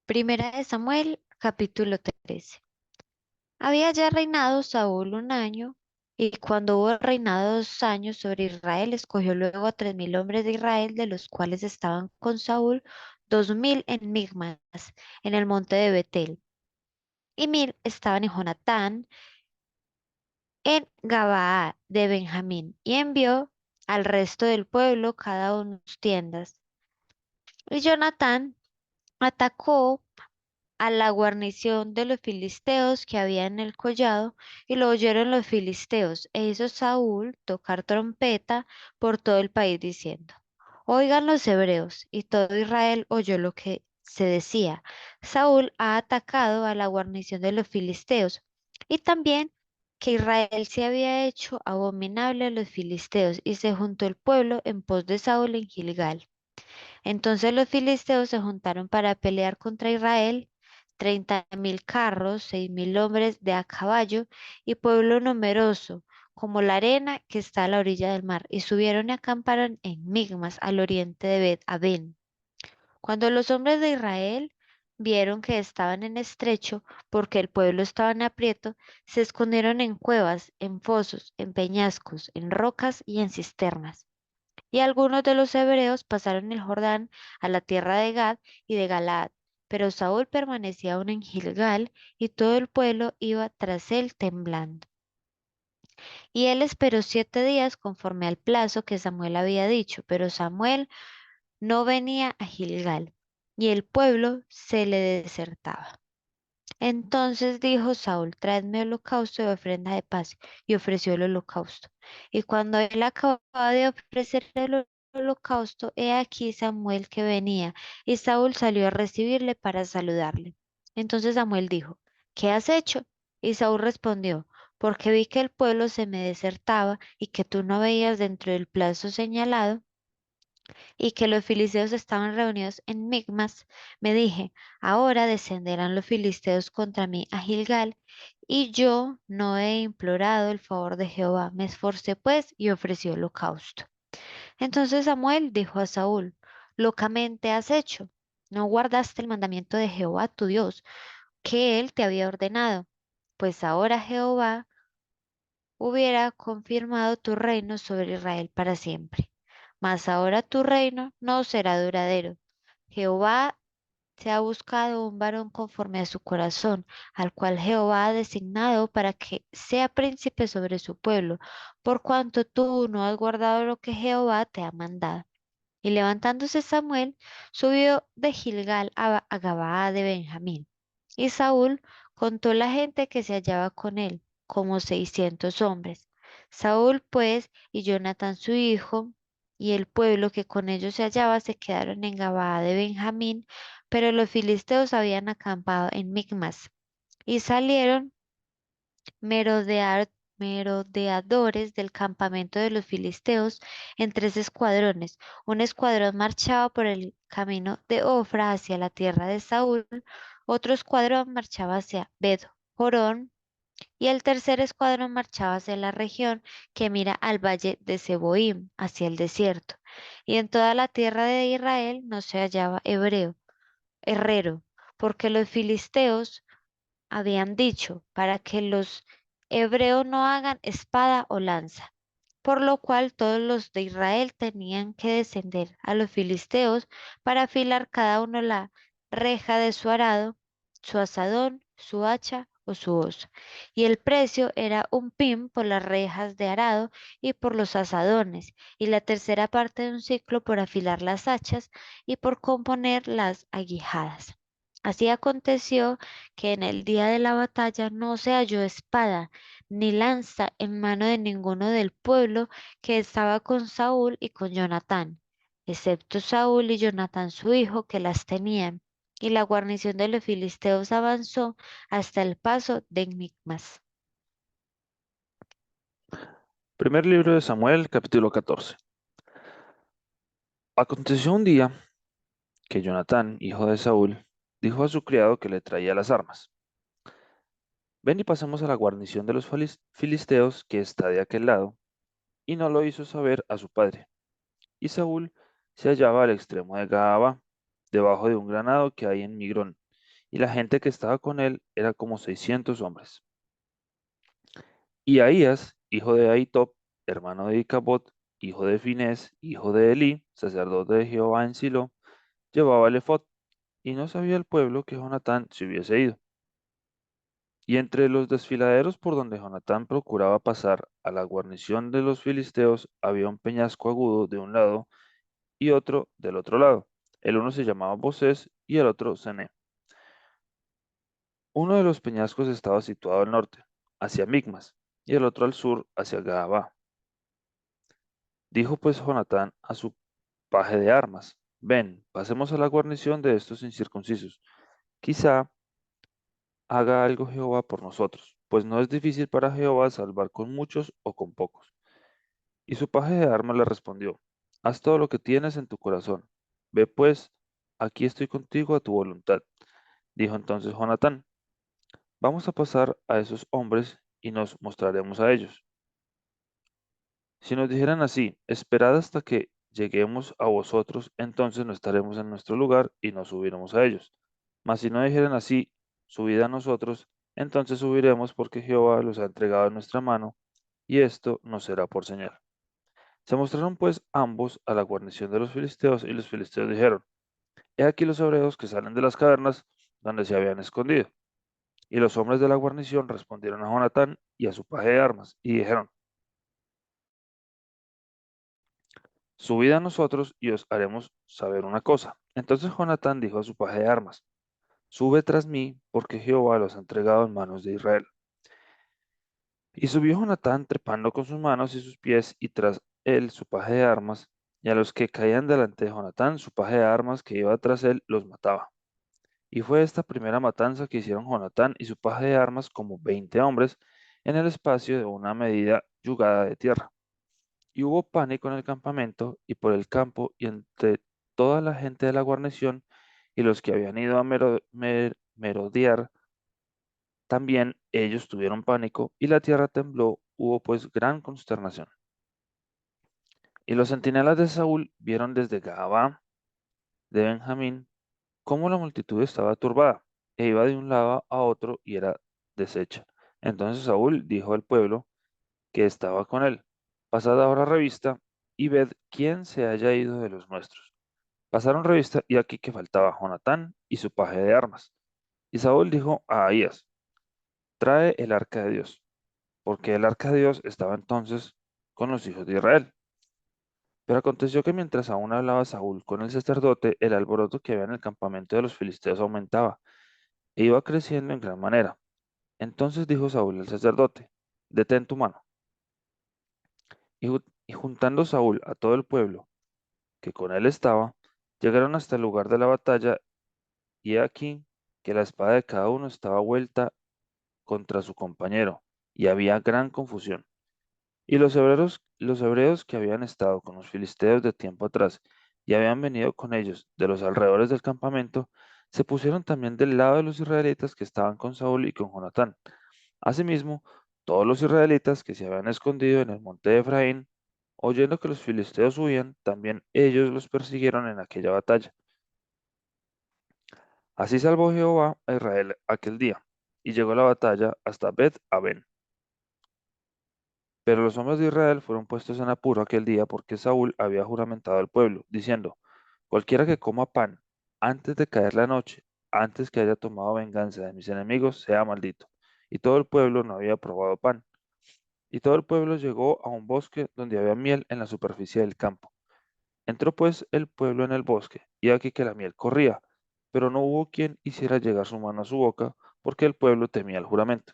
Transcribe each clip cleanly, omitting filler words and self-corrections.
Primera de Samuel, capítulo 13. Había ya reinado Saúl un año, y cuando hubo reinado 2 años sobre Israel, escogió luego a 3000 hombres de Israel, de los cuales estaban con Saúl 2000 en Migmas, en el monte de Betel, y 1000 estaban en Jonatán, en Gabaa de Benjamín, y envió al resto del pueblo cada uno sus tiendas. Y Jonatán atacó a la guarnición de los filisteos que había en el collado, y lo oyeron los filisteos, e hizo Saúl tocar trompeta por todo el país diciendo: Oigan los hebreos. Y todo Israel oyó lo que se decía: Saúl ha atacado a la guarnición de los filisteos. Y también que Israel se había hecho abominable a los filisteos, y se juntó el pueblo en pos de Saúl en Gilgal. Entonces los filisteos se juntaron para pelear contra Israel, 30.000 carros, 6.000 hombres de a caballo y pueblo numeroso, como la arena que está a la orilla del mar, y subieron y acamparon en Migmas, al oriente de Bet-Aven. Cuando los hombres de Israel vieron que estaban en estrecho, porque el pueblo estaba en aprieto, se escondieron en cuevas, en fosos, en peñascos, en rocas y en cisternas. Y algunos de los hebreos pasaron el Jordán a la tierra de Gad y de Galaad, pero Saúl permanecía aún en Gilgal, y todo el pueblo iba tras él temblando. Y él esperó 7 días conforme al plazo que Samuel había dicho, pero Samuel no venía a Gilgal, y el pueblo se le desertaba. Entonces dijo Saúl: Traedme holocausto y ofrenda de paz. Y ofreció el holocausto. Y cuando él acababa de ofrecer el holocausto, he aquí Samuel que venía, y Saúl salió a recibirle para saludarle. Entonces Samuel dijo: ¿Qué has hecho? Y Saúl respondió: Porque vi que el pueblo se me desertaba, y que tú no veías dentro del plazo señalado, y que los filisteos estaban reunidos en Migmas, me dije: Ahora descenderán los filisteos contra mí a Gilgal, y yo no he implorado el favor de Jehová. Me esforcé pues y ofrecí holocausto. Entonces Samuel dijo a Saúl: Locamente has hecho. No guardaste el mandamiento de Jehová tu Dios, que él te había ordenado. Pues ahora Jehová hubiera confirmado tu reino sobre Israel para siempre. Mas ahora tu reino no será duradero. Jehová se ha buscado un varón conforme a su corazón, al cual Jehová ha designado para que sea príncipe sobre su pueblo, por cuanto tú no has guardado lo que Jehová te ha mandado. Y levantándose Samuel, subió de Gilgal a Gabaa de Benjamín. Y Saúl contó la gente que se hallaba con él, como 600 hombres. Saúl pues y Jonatán su hijo y el pueblo que con ellos se hallaba se quedaron en Gabaa de Benjamín, pero los filisteos habían acampado en Micmas. Y salieron merodear- merodeadores del campamento de los filisteos en 3 escuadrones. Un escuadrón marchaba por el camino de Ofra hacia la tierra de Saúl, otro escuadrón marchaba hacia Bet Jorón, y el tercer escuadrón marchaba hacia la región que mira al valle de Seboim, hacia el desierto. Y en toda la tierra de Israel no se hallaba herrero, porque los filisteos habían dicho: para que los hebreos no hagan espada o lanza. Por lo cual todos los de Israel tenían que descender a los filisteos para afilar cada uno la reja de su arado, su asadón, su hacha o su hoz. Y el precio era un pim por las rejas de arado y por los asadones, y la tercera parte de un ciclo por afilar las hachas y por componer las aguijadas. Así aconteció que en el día de la batalla no se halló espada ni lanza en mano de ninguno del pueblo que estaba con Saúl y con Jonatán, excepto Saúl y Jonatán su hijo, que las tenían. Y la guarnición de los filisteos avanzó hasta el paso de Micmas. Primer libro de Samuel, capítulo 14. Aconteció un día que Jonatán, hijo de Saúl, dijo a su criado que le traía las armas: Ven y pasemos a la guarnición de los filisteos que está de aquel lado, y no lo hizo saber a su padre. Y Saúl se hallaba al extremo de Gaaba, debajo de un granado que hay en Migrón, y la gente que estaba con él era como 600 hombres. Y Ahías, hijo de Ahitob, hermano de Icabod, hijo de Finés, hijo de Elí, sacerdote de Jehová en Silo, llevaba el efod, y no sabía el pueblo que Jonatán se hubiese ido. Y entre los desfiladeros por donde Jonatán procuraba pasar a la guarnición de los filisteos había un peñasco agudo de un lado y otro del otro lado. El uno se llamaba Bosés y el otro Cené. Uno de los peñascos estaba situado al norte, hacia Migmas, y el otro al sur, hacia Gaaba. Dijo pues Jonatán a su paje de armas: Ven, pasemos a la guarnición de estos incircuncisos. Quizá haga algo Jehová por nosotros, pues no es difícil para Jehová salvar con muchos o con pocos. Y su paje de armas le respondió: Haz todo lo que tienes en tu corazón. Ve pues, aquí estoy contigo a tu voluntad. Dijo entonces Jonatán: Vamos a pasar a esos hombres y nos mostraremos a ellos. Si nos dijeran así: Esperad hasta que lleguemos a vosotros, entonces no estaremos en nuestro lugar y no subiremos a ellos. Mas si no dijeran así: Subid a nosotros, entonces subiremos, porque Jehová los ha entregado en nuestra mano, y esto nos será por señal. Se mostraron pues ambos a la guarnición de los filisteos, y los filisteos dijeron: He aquí los hebreos que salen de las cavernas donde se habían escondido. Y los hombres de la guarnición respondieron a Jonatán y a su paje de armas, y dijeron: Subid a nosotros y os haremos saber una cosa. Entonces Jonatán dijo a su paje de armas: Sube tras mí, porque Jehová los ha entregado en manos de Israel. Y subió Jonatán trepando con sus manos y sus pies, y tras él su paje de armas, y a los que caían delante de Jonatán, su paje de armas que iba tras él los mataba. Y fue esta primera matanza que hicieron Jonatán y su paje de armas, como 20 hombres, en el espacio de una medida yugada de tierra. Y hubo pánico en el campamento y por el campo y entre toda la gente de la guarnición, y los que habían ido a merodear, también ellos tuvieron pánico, y la tierra tembló, hubo pues gran consternación. Y los centinelas de Saúl vieron desde Gabaa de Benjamín cómo la multitud estaba turbada, e iba de un lado a otro y era deshecha. Entonces Saúl dijo al pueblo que estaba con él: Pasad ahora revista y ved quién se haya ido de los nuestros. Pasaron revista y aquí que faltaba Jonatán y su paje de armas. Y Saúl dijo a Ahías: Trae el arca de Dios, porque el arca de Dios estaba entonces con los hijos de Israel. Pero aconteció que mientras aún hablaba Saúl con el sacerdote, el alboroto que había en el campamento de los filisteos aumentaba e iba creciendo en gran manera. Entonces dijo Saúl al sacerdote: Detén tu mano. Y juntando Saúl a todo el pueblo que con él estaba, llegaron hasta el lugar de la batalla, y he aquí que la espada de cada uno estaba vuelta contra su compañero, y había gran confusión. Y los hebreos que habían estado con los filisteos de tiempo atrás y habían venido con ellos de los alrededores del campamento, se pusieron también del lado de los israelitas que estaban con Saúl y con Jonatán. Asimismo, todos los israelitas que se habían escondido en el monte de Efraín, oyendo que los filisteos huían, también ellos los persiguieron en aquella batalla. Así salvó Jehová a Israel aquel día, y llegó la batalla hasta Bet-Aven. Pero los hombres de Israel fueron puestos en apuro aquel día, porque Saúl había juramentado al pueblo, diciendo: Cualquiera que coma pan antes de caer la noche, antes que haya tomado venganza de mis enemigos, sea maldito. Y todo el pueblo no había probado pan. Y todo el pueblo llegó a un bosque donde había miel en la superficie del campo. Entró pues el pueblo en el bosque, y aquí que la miel corría, pero no hubo quien hiciera llegar su mano a su boca, porque el pueblo temía el juramento.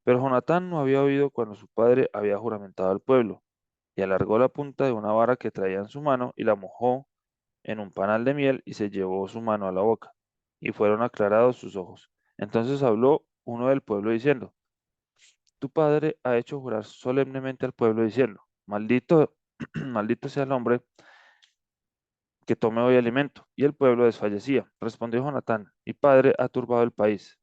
Pero Jonatán no había oído cuando su padre había juramentado al pueblo, y alargó la punta de una vara que traía en su mano, y la mojó en un panal de miel, y se llevó su mano a la boca, y fueron aclarados sus ojos. Entonces habló uno del pueblo diciendo: Tu padre ha hecho jurar solemnemente al pueblo diciendo: Maldito, maldito sea el hombre que tome hoy alimento. Y el pueblo desfallecía. Respondió Jonatán: Mi padre ha turbado el país.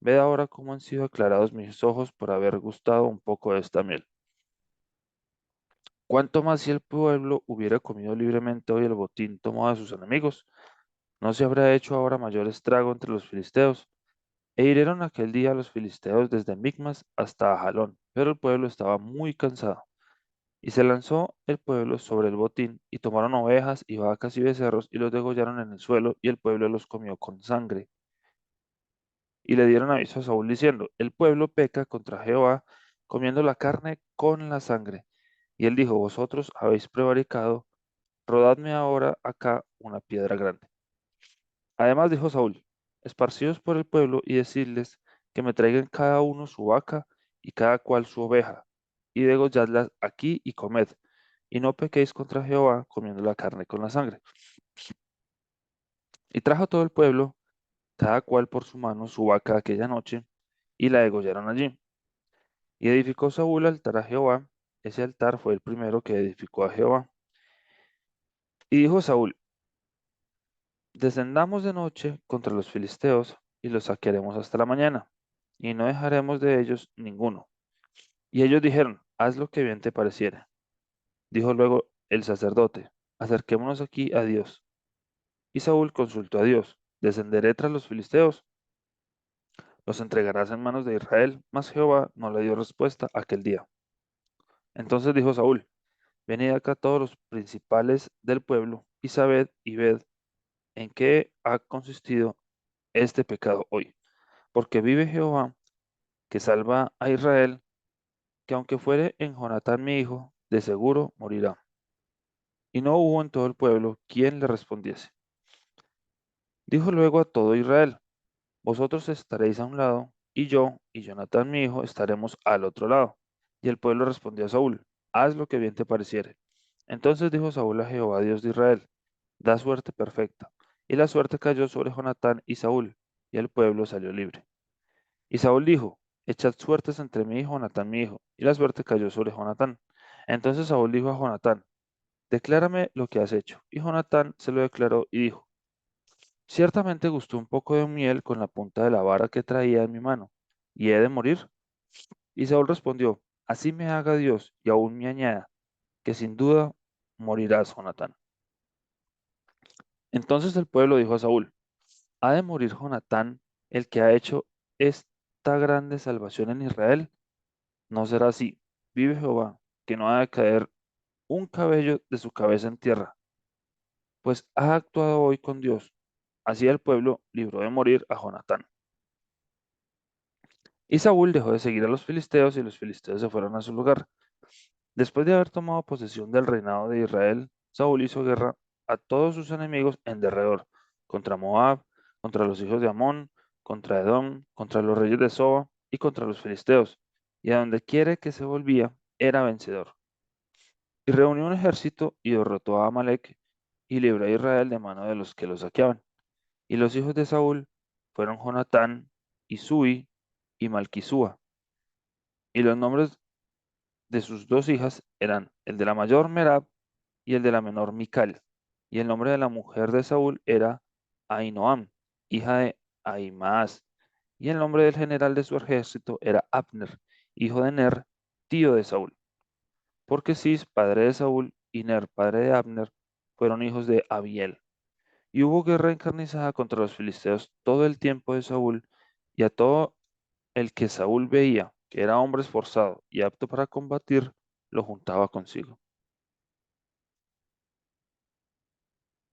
Ved ahora cómo han sido aclarados mis ojos por haber gustado un poco de esta miel. ¿Cuánto más si el pueblo hubiera comido libremente hoy el botín tomado de sus enemigos? ¿No se habrá hecho ahora mayor estrago entre los filisteos? E hirieron aquel día a los filisteos desde Micmas hasta Ajalón, pero el pueblo estaba muy cansado. Y se lanzó el pueblo sobre el botín, y tomaron ovejas y vacas y becerros, y los degollaron en el suelo, y el pueblo los comió con sangre. Y le dieron aviso a Saúl diciendo, el pueblo peca contra Jehová, comiendo la carne con la sangre. Y él dijo, vosotros habéis prevaricado, rodadme ahora acá una piedra grande. Además dijo Saúl, esparcidos por el pueblo y decidles que me traigan cada uno su vaca y cada cual su oveja, y degolladlas aquí y comed, y no pequéis contra Jehová comiendo la carne con la sangre. Y trajo todo el pueblo, cada cual por su mano, su vaca aquella noche, y la degollaron allí. Y edificó Saúl altar a Jehová. Ese altar fue el primero que edificó a Jehová. Y dijo Saúl, descendamos de noche contra los filisteos y los saquearemos hasta la mañana, y no dejaremos de ellos ninguno. Y ellos dijeron, haz lo que bien te pareciera. Dijo luego el sacerdote, acerquémonos aquí a Dios. Y Saúl consultó a Dios, ¿descenderé tras los filisteos? ¿Los entregarás en manos de Israel? Mas Jehová no le dio respuesta aquel día. Entonces dijo Saúl, venid acá todos los principales del pueblo, y sabed y ved en qué ha consistido este pecado hoy. Porque vive Jehová, que salva a Israel, que aunque fuere en Jonatán mi hijo, de seguro morirá. Y no hubo en todo el pueblo quien le respondiese. Dijo luego a todo Israel, vosotros estaréis a un lado, y yo y Jonatán mi hijo estaremos al otro lado. Y el pueblo respondió a Saúl, haz lo que bien te pareciere. Entonces dijo Saúl a Jehová, Dios de Israel, da suerte perfecta. Y la suerte cayó sobre Jonatán y Saúl, y el pueblo salió libre. Y Saúl dijo, echad suertes entre mí y Jonatán mi hijo. Y la suerte cayó sobre Jonatán. Entonces Saúl dijo a Jonatán, declárame lo que has hecho. Y Jonatán se lo declaró y dijo, ciertamente gustó un poco de miel con la punta de la vara que traía en mi mano, y he de morir. Y Saúl respondió, así me haga Dios y aún me añada, que sin duda morirás, Jonatán. Entonces el pueblo dijo a Saúl, ¿ha de morir Jonatán, el que ha hecho esta grande salvación en Israel? No será así. Vive Jehová, que no ha de caer un cabello de su cabeza en tierra, pues ha actuado hoy con Dios. Así el pueblo libró de morir a Jonatán. Y Saúl dejó de seguir a los filisteos y los filisteos se fueron a su lugar. Después de haber tomado posesión del reinado de Israel, Saúl hizo guerra a todos sus enemigos en derredor, contra Moab, contra los hijos de Amón, contra Edom, contra los reyes de Soba y contra los filisteos, y a donde quiera que se volvía, era vencedor. Y reunió un ejército y derrotó a Amalek y libró a Israel de mano de los que lo saqueaban. Y los hijos de Saúl fueron Jonatán, y Sui y Malquisúa. Y los nombres de sus dos hijas eran el de la mayor Merab y el de la menor Mical. Y el nombre de la mujer de Saúl era Ahinoam, hija de Ahimaas. Y el nombre del general de su ejército era Abner, hijo de Ner, tío de Saúl. Porque Cis, padre de Saúl, y Ner, padre de Abner, fueron hijos de Abiel. Y hubo guerra encarnizada contra los filisteos todo el tiempo de Saúl, y a todo el que Saúl veía que era hombre esforzado y apto para combatir, lo juntaba consigo.